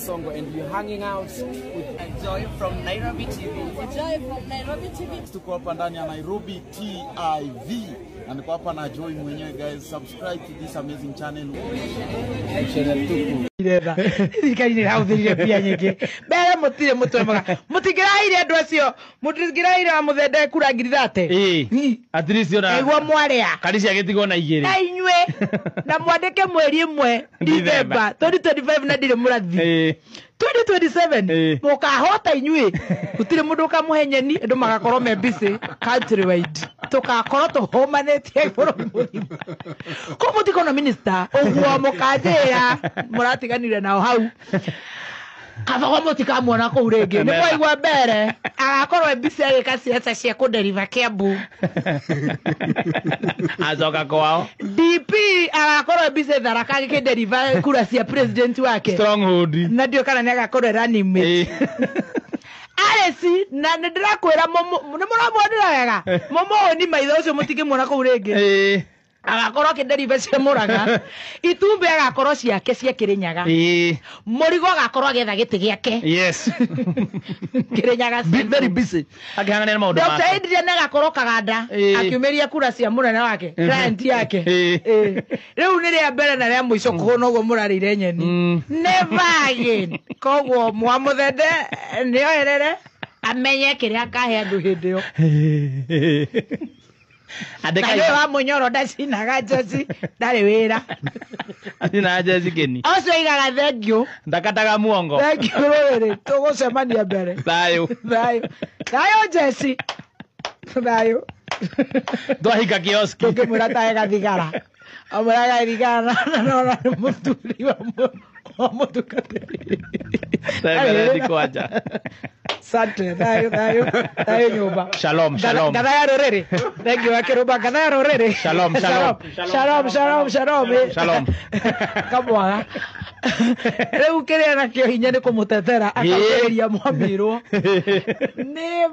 Songo, and you're hanging out with Joy from Nairobi TV. Joy from Nairobi TV. Tuko hapa ndani ya Nairobi TIV. Na niko hapa na Joy mwenyewe, guys. Subscribe to this amazing channel. channel tuku. Ireda. Ikari hauthirire pia nyingi. Bere mutire mutwemaga. Mutigiraire andu acio. Mutigiraire amuthende kurangirithate. At least yona. Egwo mwaria. Kanisi agitigo na igiri. Na inywe. Na mwandike mweri imwe December 2025 na ndire murathi. 2027 mukahota inywe gutire mundu kamuhenyeni andu magakorwo me busy country wide tukakorwo tuhomanetie iguru murima ko mutikono minister ogwo mukajira muratiganire nao hau kathogwo mutikamuona kuu ringi ni mwaigua mbere agakorwo busy agika ciaca cia kuderiva Kiambu azoka kwao DP agakorwo busy Tharaka agikideriva kura cia president wake stronghold na ndio kana nagakorwo running mate Alesi na ndirakwira momo ni muramwonera wega momo ni maitho ucio mutikimwona kuu ringi agakorwo akideriva cia Muraga Itumbi agakorwo ciake cia Kirinyaga Murigo agakorwo agetha giti giake yes Kirinyaga very busy akihangana na maundu Dr. Adrian agakorwo Kaganda akiumiria kura cia munene wake client yake riu ni ria mbere na ria muico kuhona uguo murarire nyeni never again koguo mwamuthende nioerere amenye kiria akahe andu hindi yo Adeka wa munyoro ndacinaga jesi ndari wira adina jesi keni ocio igaga thengio ndakataga muongo thengio rwiri tugucemania mbere thayo jesi thayo twahika kioski tukimwira tae gathigara amuraga thigara na muturi wa mutukatiri tayari kwacha Sante, thayo nyumba. Shalom. Gadaya rorere. Thank you, Akiruba. Gadaya rorere. Shalom. Kamwa. Rĩu kĩrĩa nakĩo hinya nĩ kũmũtetera akageria mwamirwo. Nĩ